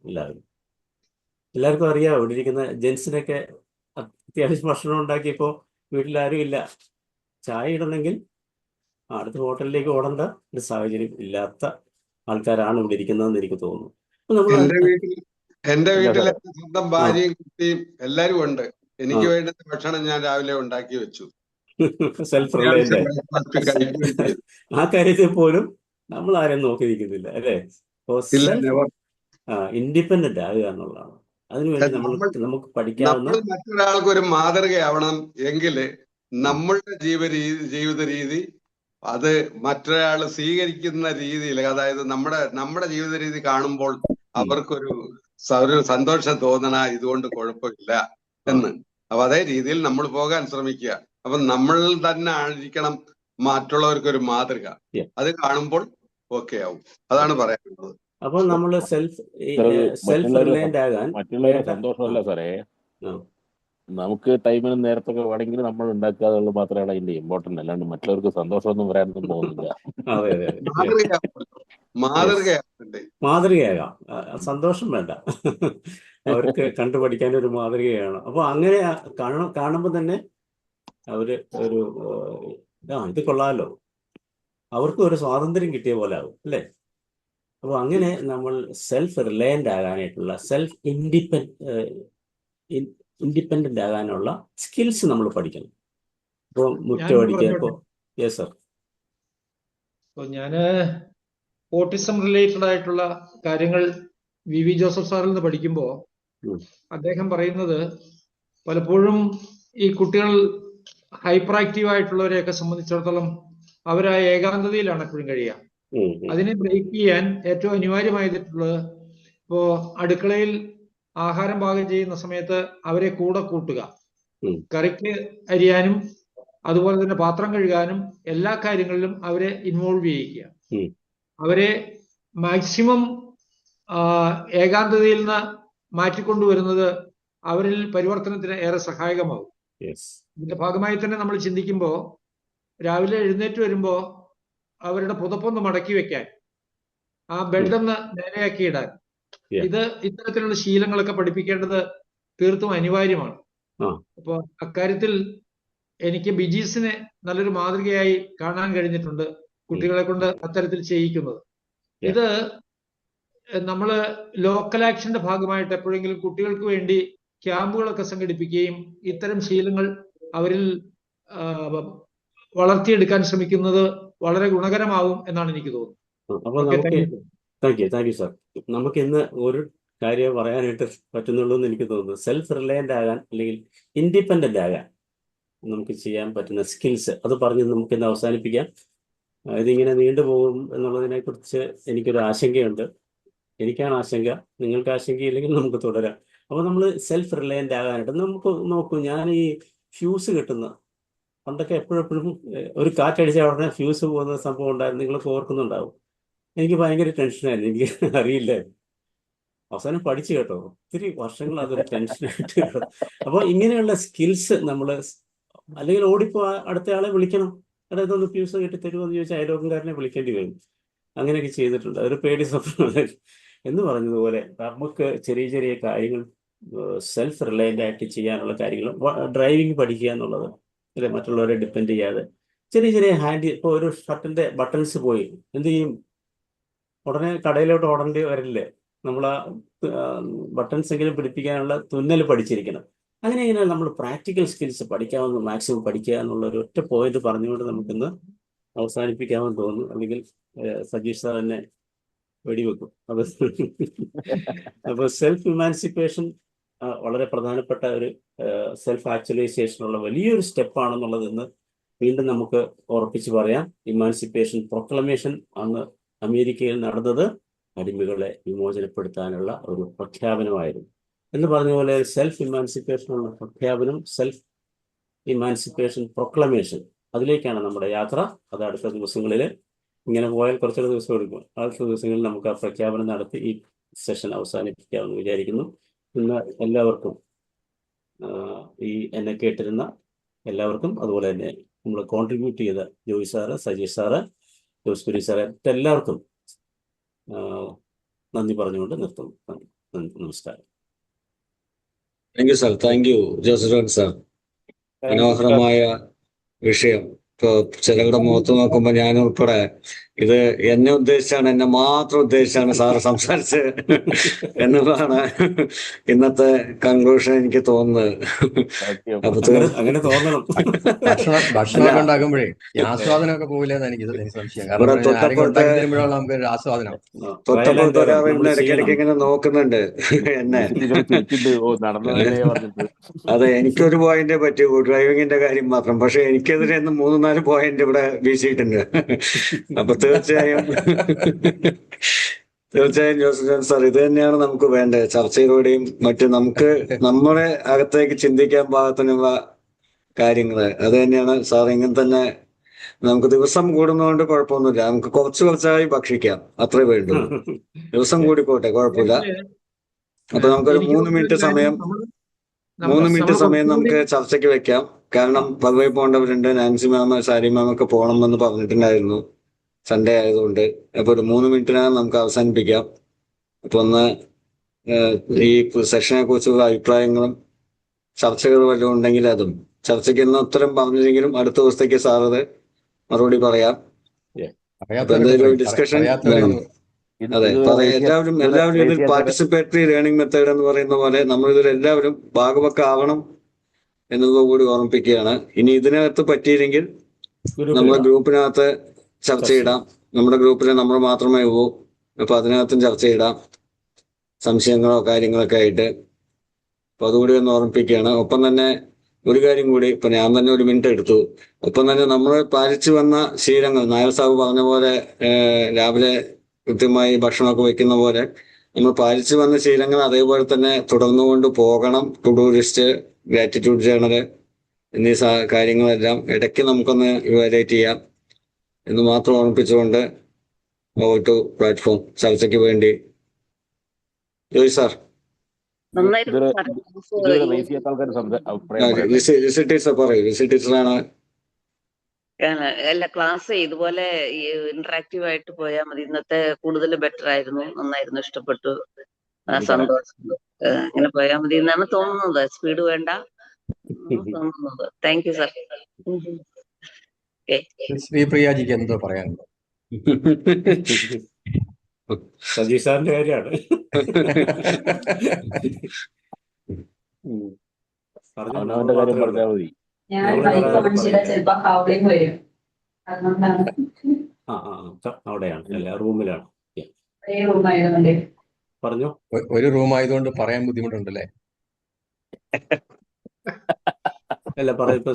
എല്ലാവർക്കും അറിയാം. ഇവിടെ ഇരിക്കുന്ന ജെൻസിനൊക്കെ അത്യാവശ്യം ഭക്ഷണം ഉണ്ടാക്കിയപ്പോൾ വീട്ടിലാരും ഇല്ല. ചായ ഇടണമെങ്കിൽ അടുത്ത ഹോട്ടലിലേക്ക് ഓടേണ്ട ഒരു സാഹചര്യം ഇല്ലാത്ത ആൾക്കാരാണ് ഇവിടെ ഇരിക്കുന്നതെന്ന് എനിക്ക് തോന്നുന്നു. എന്റെ ഇല്ല വീട്ടിൽ സാറേ. എന്റെ സ്വന്തം ആ ഭാര്യയും കുട്ടിയും എല്ലാരും ഉണ്ട്. ആ എനിക്ക് വേണ്ടുന്ന ഭക്ഷണം ഞാൻ രാവിലെ ഉണ്ടാക്കി വെച്ചു. സെൽഫ് അത്യാവശ്യം റിലയന്റ് ബ്രേക്ക്ഫാസ്റ്റ് കഴിക്കുകയും ചെയ്തു. ആ കാര്യത്തിൽ പോലും നമ്മൾ ആരും നോക്കി നിൽക്കുന്നില്ല അല്ലേ? അപ്പോൾ ഇല്ല, സെൽഫ് never. ഇൻഡിപെൻഡന്റ് ആകുക എന്നുള്ളതാണ്. അതിനുവേണ്ടി നമുക്ക് പഠിക്കാവുന്ന നമ്മൾ മറ്റൊരാൾക്ക് ഒരു മാതൃകയാവണം എങ്കിൽ നമ്മളുടെ ജീവിത രീതി അത് മറ്റൊരാൾ സ്വീകരിക്കുന്ന രീതിയിൽ, അതായത് നമ്മുടെ ജീവിത രീതി കാണുമ്പോൾ അവർക്കൊരു ഒരു സന്തോഷം തോന്നണ, ഇതുകൊണ്ട് കുഴപ്പമില്ല എന്ന്. അപ്പൊ അതേ രീതിയിൽ നമ്മൾ പോകാൻ ശ്രമിക്കുക. അപ്പൊ നമ്മൾ തന്നെ ആയിരിക്കണം മറ്റുള്ളവർക്കൊരു മാതൃക. അത് കാണുമ്പോൾ ഓക്കെ ആവും. അതാണ് പറയാനുള്ളത്. അപ്പോൾ നമ്മൾ സെൽഫ് മറ്റുള്ളവരുടെ റിലയന്റ് ആകാൻ മറ്റുള്ളവരുടെ വേണ്ട സന്തോഷമല്ല സാറേ, ആ, നമുക്ക് ടൈമിനും നേരത്തൊക്കെ വേണമെങ്കിൽ നമ്മൾ ഉണ്ടാക്കാതുള്ളത് മാത്രമാണ് അതിന്റെ ഇമ്പോർട്ടന്റ്. അല്ലാണ്ട് മറ്റുള്ളവർക്ക് സന്തോഷമൊന്നും വരാനൊന്നും പോകുന്നില്ല. അതെ അതെ അതെ മാതൃകയാവണ്ടേ. മാതൃകയാകാം. സന്തോഷം വേണ്ട, അവർക്ക് കണ്ടുപഠിക്കാൻ ഒരു മാതൃകയാണ്. അപ്പോൾ അങ്ങനെ കാണുമ്പോൾ തന്നെ അവര് ഒരു ഇത് കൊള്ളാമല്ലോ, അവർക്ക് ഒരു സ്വാതന്ത്ര്യം കിട്ടിയ പോലെ ആകും അല്ലേ? അപ്പോൾ അങ്ങനെ നമ്മൾ സെൽഫ് റിലയന്റ് ആകാനായിട്ടുള്ള ഇൻഡിപെൻഡന്റ് ആകാനുള്ള സ്കിൽസ് നമ്മൾ പഠിക്കണം. ഇപ്പോൾ മുറ്റമടിക്കുക. ഇപ്പോൾ യെസ് സർ. ഞാന് ഓട്ടിസം റിലേറ്റഡ് ആയിട്ടുള്ള കാര്യങ്ങൾ വി ജോസഫ് സാറിൽ നിന്ന് പഠിക്കുമ്പോൾ അദ്ദേഹം പറയുന്നത് പലപ്പോഴും ഈ കുട്ടികൾ ഹൈപ്പർ ആക്റ്റീവ് ആയിട്ടുള്ളവരെയൊക്കെ സംബന്ധിച്ചിടത്തോളം അവർ ആ ഏകാന്തതയിലാണ് എപ്പോഴും കഴിയുക. അതിനെ ബ്രേക്ക് ചെയ്യാൻ ഏറ്റവും അനിവാര്യമായിട്ടുള്ളത് ഇപ്പോ അടുക്കളയിൽ ആഹാരം പാകം ചെയ്യുന്ന സമയത്ത് അവരെ കൂടെ കൂട്ടുക, കറിക്ക് അരിയാനും അതുപോലെ തന്നെ പാത്രം കഴുകാനും എല്ലാ കാര്യങ്ങളിലും അവരെ ഇൻവോൾവ് ചെയ്യിക്കുക. അവരെ മാക്സിമം ഏകാന്തതയിൽ നിന്ന് മാറ്റിക്കൊണ്ടുവരുന്നത് അവരിൽ പരിവർത്തനത്തിന് ഏറെ സഹായകമാകും. ഇതിന്റെ ഭാഗമായി തന്നെ നമ്മൾ ചിന്തിക്കുമ്പോൾ രാവിലെ എഴുന്നേറ്റ് വരുമ്പോൾ അവരുടെ പുതപ്പൊന്ന് മടക്കി വെക്കാൻ, ആ ബെഡൊന്ന് നേരെയാക്കി ഇടാൻ, ഇത്തരത്തിലുള്ള ശീലങ്ങളൊക്കെ പഠിപ്പിക്കേണ്ടത് തീർത്തും അനിവാര്യമാണ്. അപ്പോൾ അക്കാര്യത്തിൽ എനിക്ക് ബിജീസിനെ നല്ലൊരു മാതൃകയായി കാണാൻ കഴിഞ്ഞിട്ടുണ്ട്, കുട്ടികളെ കൊണ്ട് അത്തരത്തിൽ ചെയ്യിക്കുന്നത്. ഇത് നമ്മള് ലോക്കൽ ആക്ഷന്റെ ഭാഗമായിട്ട് എപ്പോഴെങ്കിലും കുട്ടികൾക്ക് വേണ്ടി ക്യാമ്പുകളൊക്കെ സംഘടിപ്പിക്കുകയും ഇത്തരം ശീലങ്ങൾ അവരിൽ വളർത്തിയെടുക്കാൻ ശ്രമിക്കുന്നത് വളരെ ഗുണകരമാവും എന്നാണ് എനിക്ക് തോന്നുന്നത്. Thank you sir. നമുക്ക് ഇന്ന് ഒരു കാര്യം പറയാനായിട്ട് പറ്റുന്നുള്ളൂ എന്ന് എനിക്ക് തോന്നുന്നു. സെൽഫ് റിലയന്റ് ആകാൻ അല്ലെങ്കിൽ ഇൻഡിപെൻഡന്റ് ആകാൻ നമുക്ക് ചെയ്യാൻ പറ്റുന്ന സ്കിൽസ് അത് പറഞ്ഞ് നമുക്കിന്ന് അവസാനിപ്പിക്കാം. ഇതിങ്ങനെ നീണ്ടുപോകും എന്നുള്ളതിനെ കുറിച്ച് എനിക്കൊരു ആശങ്കയുണ്ട്. എനിക്കാണ് ആശങ്ക, നിങ്ങൾക്ക് ആശങ്കയില്ലെങ്കിൽ നമുക്ക് തുടരാം. അപ്പോൾ നമ്മൾ സെൽഫ് റിലയന്റ് ആകാനായിട്ട് നമുക്ക് നോക്കൂ. ഞാൻ ഈ ഫ്യൂസ് കിട്ടുന്ന പണ്ടൊക്കെ എപ്പോഴെപ്പോഴും ഒരു കാറ്റടിച്ച ഉടനെ ഫ്യൂസ് പോകുന്ന സംഭവം ഉണ്ടായിരുന്നു, നിങ്ങളൊക്കെ ഓർക്കുന്നുണ്ടാവും. എനിക്ക് ഭയങ്കര ടെൻഷനായിരുന്നു, എനിക്ക് അറിയില്ല. അവസാനം പഠിച്ചു കേട്ടോ, ഒത്തിരി വർഷങ്ങൾ അതൊരു ടെൻഷനായിട്ട്. അപ്പോൾ ഇങ്ങനെയുള്ള സ്കിൽസ് നമ്മൾ അല്ലെങ്കിൽ ഓടിപ്പോ അടുത്ത ആളെ വിളിക്കണം, അതായത് ഒന്ന് ഫ്യൂസ് കെട്ടി തരുമെന്ന് ചോദിച്ചാൽ അയലോക്കംകാരനെ വിളിക്കേണ്ടി വരും. അങ്ങനെയൊക്കെ ചെയ്തിട്ടുണ്ട്. അതൊരു പേടി സ്വപ്നം എന്ന് പറഞ്ഞതുപോലെ നമുക്ക് ചെറിയ ചെറിയ കാര്യങ്ങൾ സെൽഫ് റിലയൻ്റ് ആയിട്ട് ചെയ്യാനുള്ള കാര്യങ്ങൾ, ഡ്രൈവിംഗ് പഠിക്കുക എന്നുള്ളത് അല്ലെ, മറ്റുള്ളവരെ ഡിപ്പെൻഡ് ചെയ്യാതെ ചെറിയ ചെറിയ ഹാൻഡ്. ഇപ്പോൾ ഒരു ഷർട്ടിൻ്റെ ബട്ടൺസ് പോയി എന്ത് ചെയ്യും, ഉടനെ കടയിലോട്ട് ഓടേണ്ടി വരില്ലേ, നമ്മൾ ആ ബട്ടൺസ് എങ്കിലും പിടിപ്പിക്കാനുള്ള തുന്നൽ പഠിച്ചിരിക്കണം. അങ്ങനെയാണ് നമ്മൾ പ്രാക്ടിക്കൽ സ്കിൽസ് പഠിക്കാവുന്ന മാക്സിമം പഠിക്കുക എന്നുള്ള ഒരു ഒറ്റ പോയിന്റ് പറഞ്ഞുകൊണ്ട് നമുക്കിന്ന് അവസാനിപ്പിക്കാമെന്ന് തോന്നുന്നു. അല്ലെങ്കിൽ സജീഷ് സാർ തന്നെ വെടിവെക്കും. അപ്പോൾ സെൽഫ് ഇമാൻസിപ്പേഷൻ വളരെ പ്രധാനപ്പെട്ട ഒരു സെൽഫ് ആക്ച്വലൈസേഷനുള്ള വലിയൊരു സ്റ്റെപ്പാണെന്നുള്ളത് ഇന്ന് വീണ്ടും നമുക്ക് ഉറപ്പിച്ച് പറയാം. ഇമാൻസിപ്പേഷൻ പ്രൊക്ലമേഷൻ അന്ന് അമേരിക്കയിൽ നടന്നത് അടിമകളെ വിമോചനപ്പെടുത്താനുള്ള ഒരു പ്രഖ്യാപനമായിരുന്നു. എന്ന് പറഞ്ഞ പോലെ സെൽഫ് ഇമാൻസിപ്പേഷനുള്ള പ്രഖ്യാപനം, സെൽഫ് ഇമാൻസിപ്പേഷൻ പ്രൊക്ലമേഷൻ, അതിലേക്കാണ് നമ്മുടെ യാത്ര. അത് അടുത്ത ദിവസങ്ങളിൽ ഇങ്ങനെ പോയാൽ കുറച്ചുകൂടെ ദിവസം എടുക്കും. അടുത്ത ദിവസങ്ങളിൽ നമുക്ക് ആ പ്രഖ്യാപനം നടത്തി ഈ സെഷൻ അവസാനിപ്പിക്കാമെന്ന് വിചാരിക്കുന്നു. ഇന്ന് എല്ലാവർക്കും ഈ എന്നെ കേട്ടിരുന്ന എല്ലാവർക്കും, അതുപോലെ തന്നെ നമ്മൾ കോൺട്രിബ്യൂട്ട് ചെയ്ത ജോയ് സാറ്, സജീഷ് സാറ്, ജോസ്കുരി സാറ്, എല്ലാവർക്കും നന്ദി പറഞ്ഞുകൊണ്ട് നിർത്തുന്നു. നമസ്കാരം. Thank you sir. Thank you Joseph sir. മനോഹരമായ വിഷയം. ഇപ്പോൾ ചിലരുടെ മുഖത്ത് നോക്കുമ്പോൾ ഞാൻ ഉൾപ്പെടെ ഇത് എന്നെ ഉദ്ദേശിച്ചാണ്, എന്നെ മാത്രം ഉദ്ദേശിച്ചാണ് സാറ് സംസാരിച്ചത് എന്നുള്ളതാണ് ഇന്നത്തെ കൺക്ലൂഷൻ എനിക്ക് തോന്നുന്നത്. അപ്പൊ അങ്ങനെ തോന്നണം. ഭക്ഷണമൊക്കെ ഉണ്ടാക്കുമ്പോഴേ ഈ ആസ്വാദനമൊക്കെ പോകില്ലെന്ന് എനിക്ക് സംശയം. കാരണം ഇവിടെ പറഞ്ഞാൽ ആരെങ്കിലും ഉണ്ടാക്കി തരുമ്പോഴാണ് നമുക്ക് ഒരു ആസ്വാദനം. തൊട്ടപ്പുറത്ത് ഒരാൾ ഇന്ന് ഇടയ്ക്കിടയ്ക്ക് ഇങ്ങനെ നോക്കുന്നുണ്ട് എന്നെ. അതെ, എനിക്കൊരു പോയിന്റ് പറ്റൂ ഡ്രൈവിങ്ങിന്റെ കാര്യം മാത്രം. പക്ഷെ എനിക്കെതിരെ 3-4 പോയിന്റ് ഇവിടെ വീശിയിട്ടുണ്ട്. അപ്പൊ തീർച്ചയായും ജോസഫ് ജോൺ സാർ, ഇത് തന്നെയാണ് നമുക്ക് വേണ്ടത്. ചർച്ചയിലൂടെയും മറ്റു നമുക്ക് നമ്മുടെ അകത്തേക്ക് ചിന്തിക്കാൻ പാകത്തിനുള്ള കാര്യങ്ങള് അത് തന്നെയാണ് സാർ. ഇങ്ങനെ തന്നെ നമുക്ക് ദിവസം കൂടുന്നതുകൊണ്ട് കുഴപ്പമൊന്നുമില്ല. നമുക്ക് കുറച്ചായി ഭക്ഷിക്കാം, അത്രേ വേണ്ടു. ദിവസം കൂടി പോട്ടെ, കുഴപ്പമില്ല. അപ്പൊ നമുക്കൊരു 3 മിനിറ്റ് സമയം നമുക്ക് ചർച്ചയ്ക്ക് വെക്കാം. കാരണം പദവി പോകേണ്ടവരുണ്ട്. നാൻസി മാമ, സാരി മാമ ഒക്കെ പോകണമെന്ന് പറഞ്ഞിട്ടുണ്ടായിരുന്നു, സൺഡേ ആയതുകൊണ്ട്. അപ്പൊ ഒരു 3 മിനിറ്റിനകം നമുക്ക് അവസാനിപ്പിക്കാം. അപ്പൊ ഒന്ന് ഈ സെഷനെ കുറിച്ചുള്ള അഭിപ്രായങ്ങളും ചർച്ചകൾ വല്ലതും ഉണ്ടെങ്കിൽ അതും. ചർച്ചയ്ക്ക് ഇന്ന് ഉത്തരം പറഞ്ഞില്ലെങ്കിലും അടുത്ത ദിവസത്തേക്ക് സാറത് മറുപടി പറയാം. അപ്പൊ എന്തെങ്കിലും ഡിസ്കഷൻ വേണം. അതെ, എല്ലാവരും ഇതിൽ പാർട്ടിസിപ്പേറ്ററി ലേണിംഗ് മെത്തേഡ് എന്ന് പറയുന്ന പോലെ നമ്മൾ ഇതിൽ എല്ലാവരും ഭാഗവക്കാവണം എന്നത് കൂടി ഓർമ്മിപ്പിക്കുകയാണ്. ഇനി ഇതിനകത്ത് പറ്റിയില്ലെങ്കിൽ നമ്മുടെ ഗ്രൂപ്പിനകത്ത് ചർച്ചയിടാം. നമ്മുടെ ഗ്രൂപ്പിൽ നമ്മൾ മാത്രമേ ഉള്ളൂ. അപ്പൊ അതിനകത്തും ചർച്ചയിടാം, സംശയങ്ങളോ കാര്യങ്ങളൊക്കെ ആയിട്ട്. അപ്പൊ അതുകൂടി ഒന്ന് ഓർമ്മിപ്പിക്കുകയാണ്. ഒപ്പം തന്നെ ഒരു കാര്യം കൂടി, ഇപ്പൊ ഞാൻ തന്നെ 1 മിനിറ്റ് എടുത്തു. ഒപ്പം തന്നെ നമ്മൾ പാലിച്ചു വന്ന ശീലങ്ങൾ, നായർ സാബ് പറഞ്ഞ പോലെ രാവിലെ കൃത്യമായി ഭക്ഷണമൊക്കെ വെക്കുന്ന പോലെ നമ്മൾ പാലിച്ചു വന്ന ശീലങ്ങൾ അതേപോലെ തന്നെ തുടർന്നുകൊണ്ട് പോകണം. To do list, gratitude journal എന്നീ കാര്യങ്ങളെല്ലാം ഇടയ്ക്ക് നമുക്കൊന്ന് ഇവാലുവേറ്റ് ചെയ്യാം എന്ന് മാത്രം ഓർമ്മിപ്പിച്ചുകൊണ്ട് ഓവർ ടു പ്ലാറ്റ്ഫോം ചർച്ചയ്ക്ക് വേണ്ടി. ജോയ് സാർ. ടീച്ചറാണ്. അല്ല, ക്ലാസ് ഇതുപോലെ ഇന്ററാക്റ്റീവ് ആയിട്ട് പോയാൽ മതി. ഇന്നത്തെ കൂടുതൽ ബെറ്റർ ആയിരുന്നു, നന്നായിരുന്നു, ഇഷ്ടപ്പെട്ടു, സന്തോഷം. ഇങ്ങനെ പോയാൽ മതി എന്നാണ് തോന്നുന്നത്. സ്പീഡ് വേണ്ട തോന്നുന്നത്. Thank you sir. ശ്രീപ്രിയാജിക്ക് എന്തോ പറയാനുണ്ടോ? സജീഷ് സാറിന്റെ കാര്യമാണ്. കാര്യം പറഞ്ഞാൽ മതി. അവിടെയാണ്, റൂമിലാണ്. പറഞ്ഞോ. ഒരു റൂം ആയതുകൊണ്ട് പറയാൻ ബുദ്ധിമുട്ടുണ്ടല്ലേ? അല്ല, ഇപ്പൊ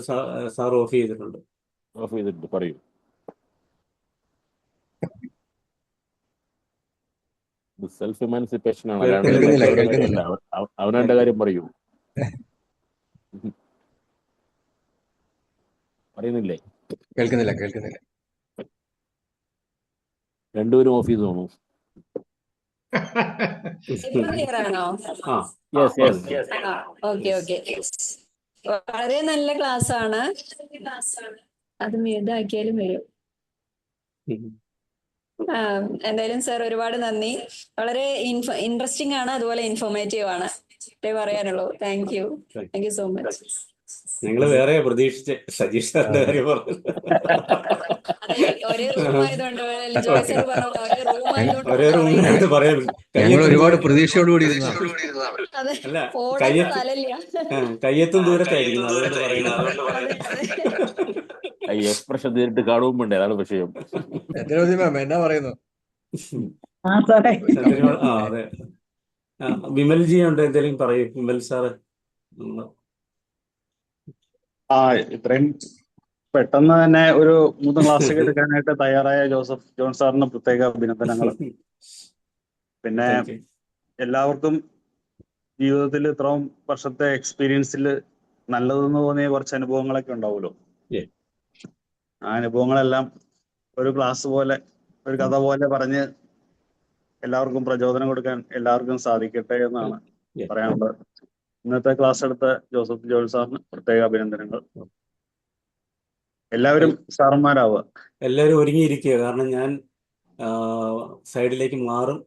സാർ ഓഫ് ചെയ്തിട്ടുണ്ട്. പറയൂ. സെൽഫ് എമാൻസിപ്പേഷൻ ആണ്. അവനവന്റെ കാര്യം പറയൂ. പറയുന്നില്ലേ? കേൾക്കുന്നില്ല. രണ്ടുപേരും ഓഫീസ് തോന്നുന്നു. വളരെ നല്ല ക്ലാസ് ആണ്. അത് ഇതാക്കിയാലും വരും. എന്തായാലും സാർ ഒരുപാട് നന്ദി. വളരെ ഇൻട്രസ്റ്റിംഗ് ആണ്, അതുപോലെ ഇൻഫോർമേറ്റീവ് ആണ്. ഇത്രേ പറയാനുള്ളൂ. Thank you so much. ഞങ്ങള് വേറെ പ്രതീക്ഷിച്ച് സജീഷ് സാറിന്റെ കാര്യം പറഞ്ഞു. ഒരേ റൂമായതുകൊണ്ട് പറയാൻ ഒരുപാട് പ്രതീക്ഷയോടുകൂടി. കയ്യെത്തും ദൂരത്തായിരിക്കുന്നു, അതുകൊണ്ട് പറയുന്നത്. എക്സ്പ്രഷൻ നേരിട്ട് കാണുമ്പോണ്ടേ, അതാണ് വിഷയം. എന്നാ പറയുന്നു? അതെ, വിമൽജി ഉണ്ട്, എന്തെങ്കിലും പറയൂ വിമൽ സാറ്. ഇത്രയും പെട്ടെന്ന് തന്നെ ഒരു 3 ക്ലാസ് എടുക്കാനായിട്ട് തയ്യാറായ ജോസഫ് ജോൺ സാറിന് പ്രത്യേക അഭിനന്ദനങ്ങൾ. പിന്നെ എല്ലാവർക്കും ജീവിതത്തിൽ ഇത്രയും വർഷത്തെ എക്സ്പീരിയൻസിൽ നല്ലതെന്ന് തോന്നിയ കുറച്ച് അനുഭവങ്ങളൊക്കെ ഉണ്ടാവുമല്ലോ. ആ അനുഭവങ്ങളെല്ലാം ഒരു ക്ലാസ് പോലെ, ഒരു കഥ പോലെ പറഞ്ഞ് എല്ലാവർക്കും പ്രചോദനം കൊടുക്കാൻ എല്ലാവർക്കും സാധിക്കട്ടെ എന്നാണ് പറയാനുള്ളത്. ഇന്നത്തെ ക്ലാസ് എടുത്ത ജോസഫ് ജോൺ സാറിന് പ്രത്യേക അഭിനന്ദനങ്ങൾ. എല്ലാവരും സാറന്മാരാവുക. എല്ലാവരും ഒരുങ്ങിയിരിക്കുക. കാരണം ഞാൻ സൈഡിലേക്ക് മാറും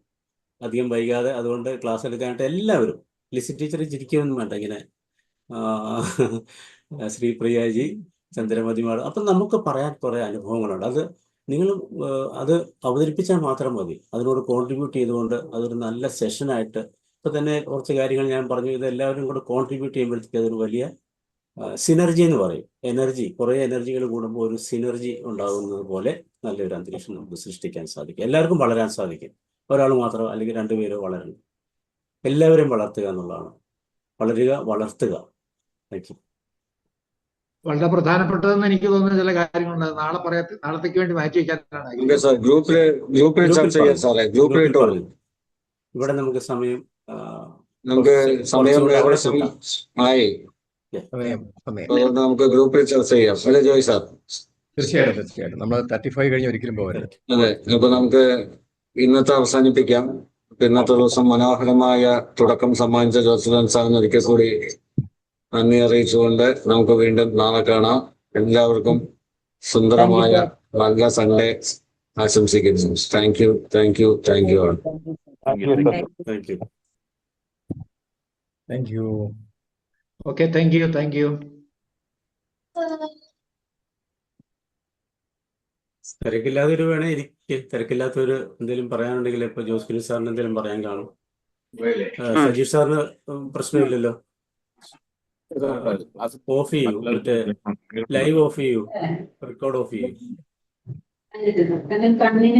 അധികം വൈകാതെ. അതുകൊണ്ട് ക്ലാസ് എടുക്കാനായിട്ട് എല്ലാവരും, ലിസി ടീച്ചർ ചിരിക്കുകയൊന്നും വേണ്ട. ഇങ്ങനെ ശ്രീപ്രിയാജി, ചന്ദ്രമതി മാഡം, അപ്പം നമുക്ക് പറയാൻ കുറെ അനുഭവങ്ങളുണ്ട്. അത് നിങ്ങൾ അത് അവതരിപ്പിച്ചാൽ മാത്രം മതി. അതിനോട് കോൺട്രിബ്യൂട്ട് ചെയ്തുകൊണ്ട് അതൊരു നല്ല സെഷനായിട്ട് ഇപ്പൊ തന്നെ കുറച്ച് കാര്യങ്ങൾ ഞാൻ പറഞ്ഞു. ഇത് എല്ലാവരും കൂടെ കോൺട്രിബ്യൂട്ട് ചെയ്യുമ്പോഴത്തേക്ക് അതൊരു വലിയ സിനർജി എന്ന് പറയും. എനർജി, കുറേ എനർജികൾ കൂടുമ്പോൾ ഒരു സിനർജി ഉണ്ടാകുന്നത് പോലെ നല്ലൊരു അന്തരീക്ഷം നമുക്ക് സൃഷ്ടിക്കാൻ സാധിക്കും. എല്ലാവർക്കും വളരാൻ സാധിക്കും. ഒരാൾ മാത്രം അല്ലെങ്കിൽ രണ്ടുപേരോ വളരണം. എല്ലാവരും വളർത്തുക എന്നുള്ളതാണ്. വളരുക, വളർത്തുക. Thank you. വളരെ പ്രധാനപ്പെട്ടതെന്ന് എനിക്ക് തോന്നുന്ന ചില കാര്യങ്ങളുണ്ട്. നാളത്തേക്ക് വേണ്ടി മാറ്റി വയ്ക്കാനാണ് ആഗ്രഹിക്കുന്നത്. ഗ്രൂപ്പിൽ ചർച്ച ചെയ്യാം സാറേ. ഗ്രൂപ്പിൽ ഇട്ടോ. പറഞ്ഞു. ഇവിടെ നമുക്ക് സമയം നമുക്ക് സമയം ആയി. അതുകൊണ്ട് നമുക്ക് ഗ്രൂപ്പിൽ ചർച്ച ചെയ്യാം. അല്ലേ ജോയ് സാർ? തീർച്ചയായിട്ടും നമ്മൾ 35 കഴിഞ്ഞ് ഒരിക്കലും പോകരുത്. അതെ. അപ്പൊ നമുക്ക് ഇന്നത്തെ അവസാനിപ്പിക്കാം. ഇന്നത്തെ ദിവസം മനോഹരമായ തുടക്കം സമ്മാനിച്ച ജോസഫ് സാറിന് ഒരിക്കൽ കൂടി നന്ദി അറിയിച്ചുകൊണ്ട് നമുക്ക് വീണ്ടും നാളെ കാണാം. എല്ലാവർക്കും സുന്ദരമായ നല്ല സൺഡേ ആശംസിക്കുന്നു. Thank you. Okay, thank you. തിരക്കില്ലാത്തൊരു വേണേ ഇരിക്കെ. തിരക്കില്ലാത്തൊരു എന്തെങ്കിലും പറയാനുണ്ടെങ്കിൽ ഇപ്പൊ ജോസ് സാറിന് എന്തെങ്കിലും പറയാൻ കാണും. സജീവ് സാറിന് പ്രശ്നമില്ലല്ലോ. ഓഫ് ചെയ്യൂ, മറ്റേ ലൈവ് ഓഫ് ചെയ്യൂ, റെക്കോർഡ് ഓഫ് ചെയ്യൂ.